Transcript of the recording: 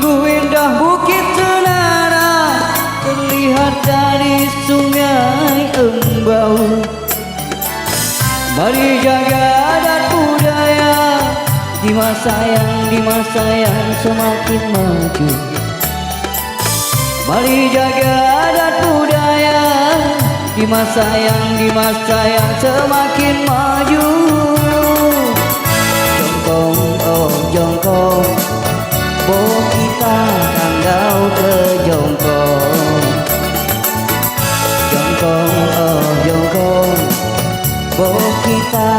Sungguh indah bukit Senara terlihat dari sungai Embau. Mari jaga adat budaya di masa yang semakin maju. Mari jaga adat budaya di masa yang semakin maju. Jongkong oh jongkong, bawa kita randau ke jongkong. Jongkong oh jongkong, bawa kita